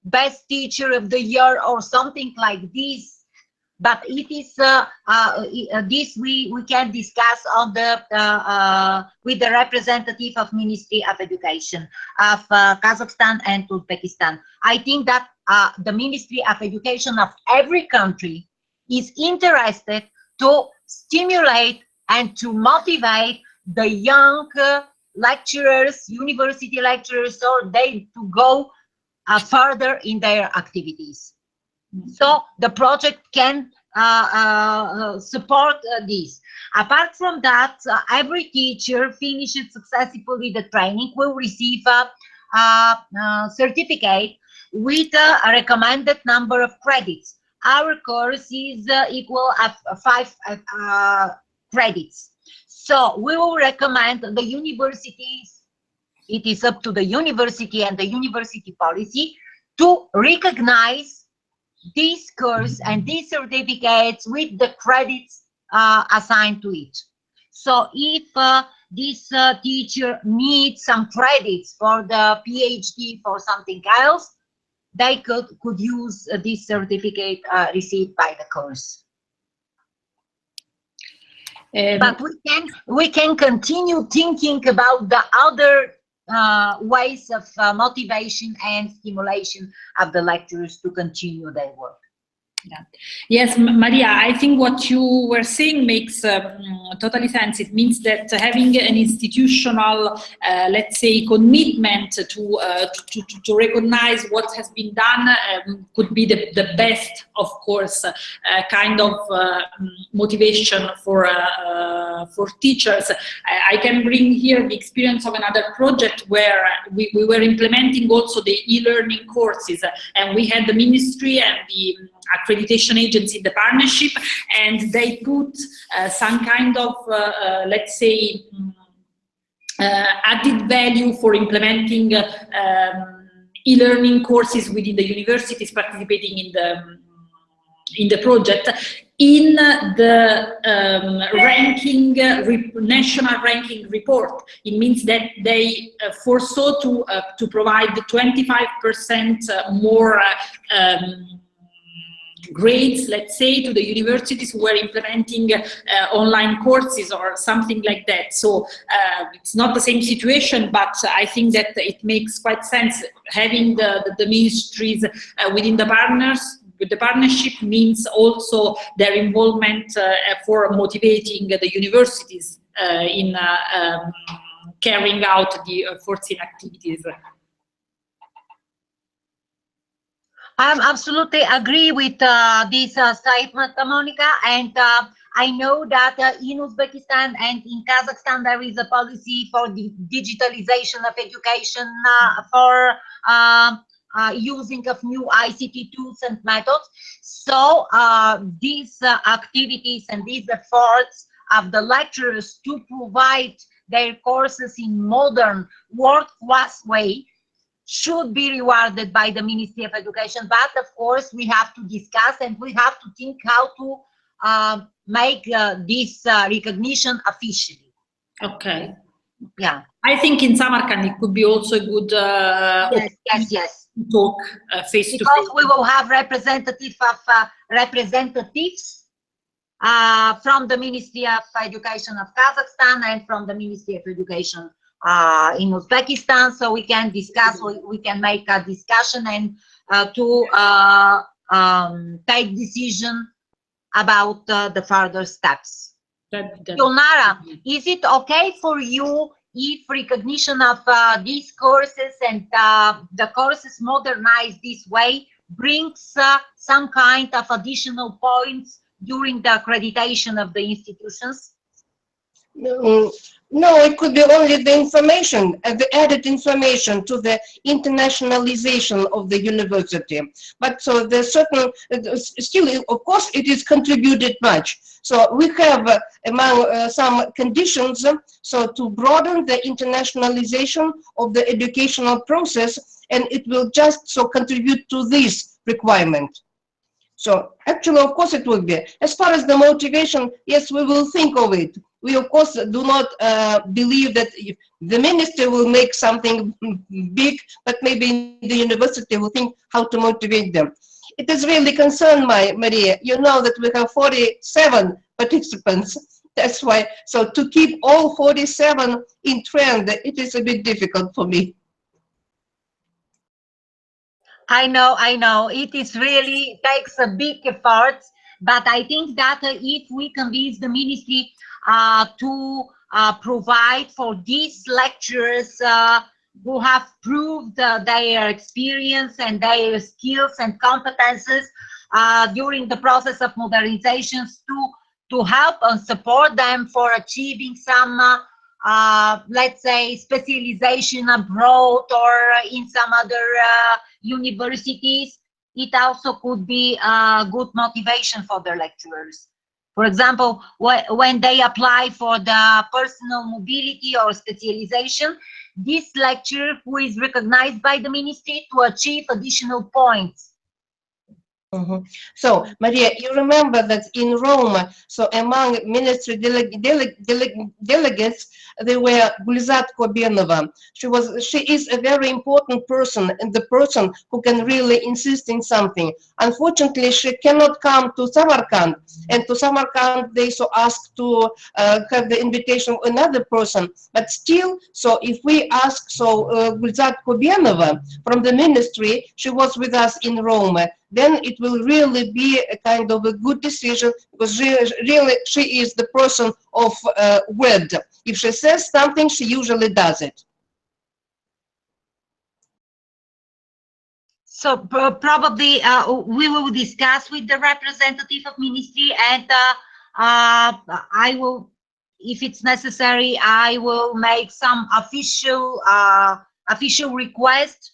[SPEAKER 3] best teacher of the year or something like this. But it is this we can discuss on the with the representative of Ministry of Education of Kazakhstan and Uzbekistan. I think that the Ministry of Education of every country is interested to stimulate and to motivate the young lecturers, university lecturers, or they to go further in their activities. So the project can support this. Apart from that, every teacher finishes successfully the training will receive a certificate with a recommended number of credits. Our course is equal of 5 credits. So we will recommend the universities, it is up to the university and the university policy to recognize this course and these certificates with the credits assigned to it. So if this teacher needs some credits for the PhD for something else, they could use this certificate received by the course. But we can continue thinking about the other ways of motivation and stimulation of the lecturers to continue their work.
[SPEAKER 2] Yeah. Yes, Maria, I think what you were saying makes totally sense. It means that having an institutional, let's say, commitment to recognize what has been done could be the best, of course, kind of motivation for teachers. I can bring here the experience of another project where we were implementing also the e-learning courses, and we had the ministry and the accreditation agency in the partnership, and they put some kind of, let's say, added value for implementing e-learning courses within the universities participating in the project, in the national ranking report. It means that they foresaw to provide 25% more grades, let's say, to the universities who were implementing online courses or something like that. So it's not the same situation, but I think that it makes quite sense having the ministries within the partners. The partnership means also their involvement for motivating the universities in carrying out the foreseen activities.
[SPEAKER 3] I absolutely agree with this statement, Monica, and I know that in Uzbekistan and in Kazakhstan there is a policy for the digitalization of education for using of new ICT tools and methods. So these activities and these efforts of the lecturers to provide their courses in modern, world-class way should be rewarded by the Ministry of Education. But of course, we have to discuss and we have to think how to make this recognition officially.
[SPEAKER 2] Okay.
[SPEAKER 3] Yeah.
[SPEAKER 2] I think in Samarkand it could be also a good
[SPEAKER 3] yes.
[SPEAKER 2] talk face to face.
[SPEAKER 3] Because we will have representatives from the Ministry of Education of Kazakhstan and from the Ministry of Education in Uzbekistan, so we can discuss, we can make a discussion and to take decision about the further steps. Yolnara, is it okay for you if recognition of these courses and the courses modernized this way brings some kind of additional points during the accreditation of the institutions?
[SPEAKER 5] No, it could be only the information, the added information to the internationalization of the university. But so there's certain, still, of course, it is contributed much. So we have among some conditions, so to broaden the internationalization of the educational process, and it will just so contribute to this requirement. So actually, of course, it will be. As far as the motivation, yes, we will think of it. We, of course, do not believe that the ministry will make something big, but maybe the university will think how to motivate them. It is really concerned, Maria. You know that we have 47 participants. That's why, so to keep all 47 in trend, it is a bit difficult for me.
[SPEAKER 3] I know. It is really takes a big effort, but I think that if we convince the ministry to provide for these lecturers who have proved their experience and their skills and competences during the process of modernizations, to help and support them for achieving some let's say specialization abroad or in some other universities, it also could be a good motivation for the lecturers. For example, when they apply for the personal mobility or specialization, this lecturer who is recognized by the ministry to achieve additional points.
[SPEAKER 5] So, Maria, you remember that in Rome, so among ministry delegates, there were Gulzat Kobenova. She is a very important person and the person who can really insist in something. Unfortunately, she cannot come to Samarkand, and to Samarkand they so asked to have the invitation of another person. But still, so if we ask, so Gulzat Kobenova from the ministry, she was with us in Rome. then it will really be a kind of a good decision, because she is the person of word. If she says something, she usually does it.
[SPEAKER 3] So probably we will discuss with the representative of ministry, and I will, if it's necessary, I will make some official request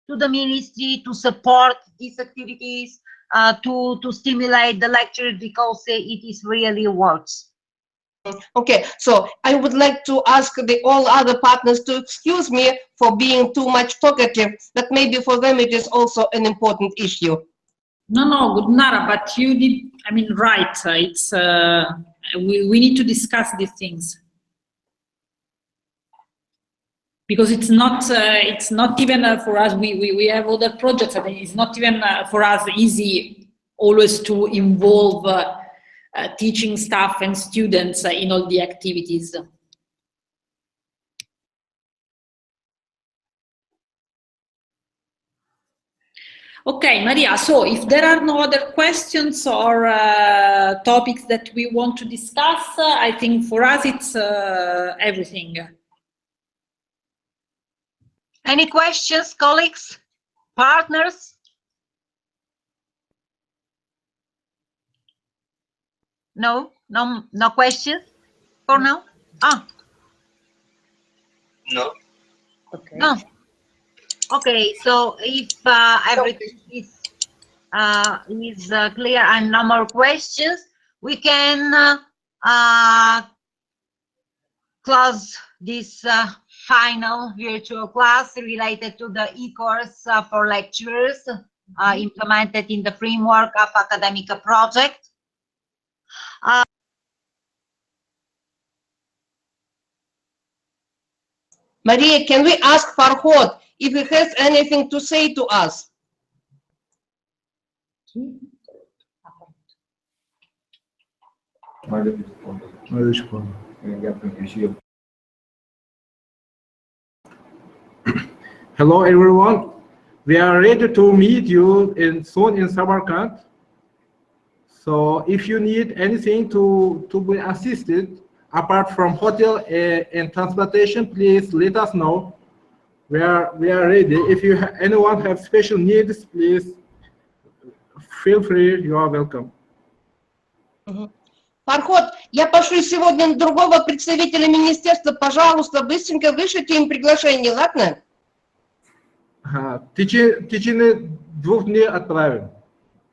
[SPEAKER 3] to the ministry to support these activities, to stimulate the lecture, because it is really works.
[SPEAKER 5] Okay, so I would like to ask all other partners to excuse me for being too much talkative, that maybe for them it is also an important issue.
[SPEAKER 2] No, Gudnara, but you did, I mean, right, it's, we need to discuss these things. Because it's not even for us, we have other projects, I mean, it's not even for us easy always to involve teaching staff and students in all the activities. Okay, Maria, so if there are no other questions or topics that we want to discuss, I think for us it's everything.
[SPEAKER 3] Any questions, colleagues, partners? No questions for now? Ah.
[SPEAKER 5] No.
[SPEAKER 3] Okay. No. Okay, so if everything is clear and no more questions, we can close this final virtual class related to the e-course for lecturers implemented in the framework of ACADEMICA project.
[SPEAKER 5] Maria, can we ask Farhod if he has anything to say to us?
[SPEAKER 4] Hello everyone, we are ready to meet you soon in Samarkand. So if you need anything to be assisted apart from hotel and transportation, please let us know. We are ready. If anyone have special needs, please feel free. You are welcome.
[SPEAKER 5] Фарход, я пошлю сегодня другого представителя министерства, пожалуйста, быстренько вышлите им приглашение, ладно?
[SPEAKER 4] В течение 2 дней отправим.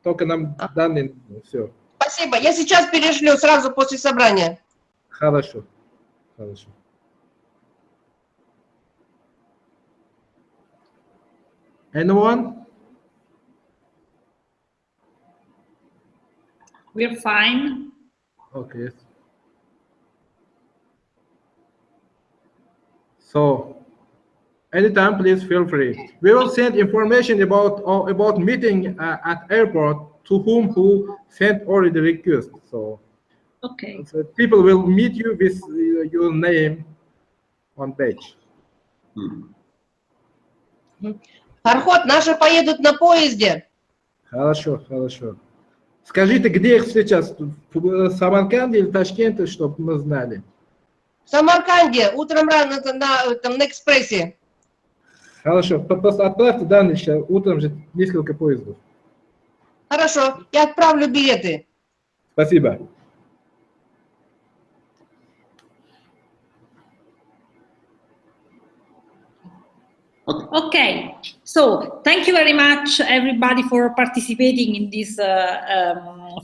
[SPEAKER 4] Только нам данные, все.
[SPEAKER 5] Спасибо, я сейчас перешлю сразу после собрания.
[SPEAKER 4] Хорошо, хорошо. Anyone?
[SPEAKER 2] We're fine.
[SPEAKER 4] Okay. So, anytime, please feel free. We will send information about meeting at airport to who sent already request. So,
[SPEAKER 2] okay.
[SPEAKER 4] So people will meet you with your name on page.
[SPEAKER 5] Фарход, наши поедут на поезде.
[SPEAKER 4] Хорошо, хорошо. Скажите, где их сейчас? В Самарканде или Ташкенте, чтобы мы знали?
[SPEAKER 5] В Самарканде, утром рано на экспрессе.
[SPEAKER 4] Хорошо, просто отправьте данные, сейчас утром же несколько поездов.
[SPEAKER 5] Хорошо, я отправлю билеты.
[SPEAKER 4] Спасибо.
[SPEAKER 2] Okay, so thank you very much everybody for participating in this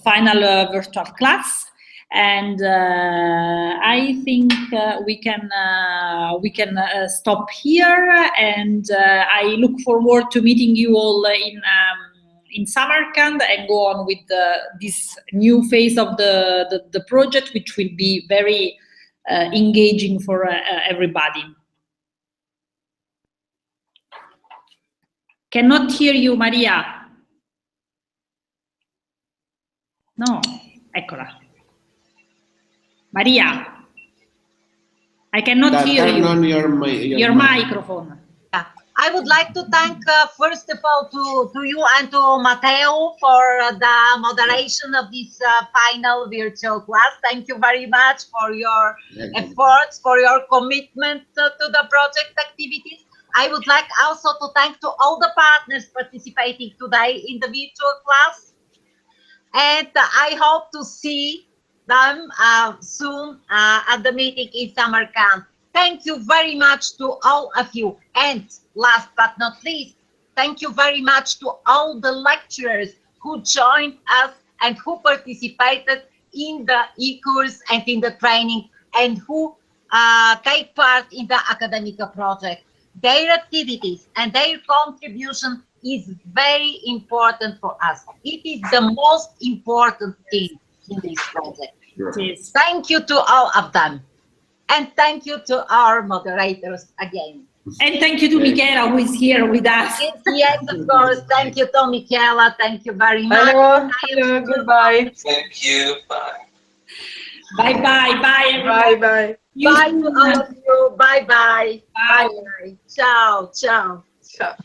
[SPEAKER 2] final virtual class, and I think we can stop here, and I look forward to meeting you all in Samarkand and go on with this new phase of the project, which will be very engaging for everybody. Cannot hear you, Maria. No, eccola. Maria, I cannot hear you.
[SPEAKER 1] Turn on your
[SPEAKER 2] microphone.
[SPEAKER 3] Yeah. I would like to thank, first of all, to you and to Matteo for the moderation of this final virtual class. Thank you very much for your efforts, for your commitment to the project activities. I would like also to thank to all the partners participating today in the virtual class. And I hope to see them soon at the meeting in Samarkand. Thank you very much to all of you. And last but not least, thank you very much to all the lecturers who joined us and who participated in the e-course and in the training and who take part in the ACADEMICA project. Their activities and their contribution is very important for us. It is the most important thing in this project.
[SPEAKER 2] Yes.
[SPEAKER 3] Thank you to all of them. And thank you to our moderators again.
[SPEAKER 2] And thank you to Michela, who is here with us.
[SPEAKER 3] Yes, of course. Thank you to Michela. Thank you very much.
[SPEAKER 6] Hello, hello, goodbye.
[SPEAKER 7] Thank you. Bye.
[SPEAKER 2] Bye bye. Bye everybody.
[SPEAKER 6] Bye bye.
[SPEAKER 3] Bye to all of you. Bye bye. Bye bye. Ciao. Ciao.
[SPEAKER 6] Ciao.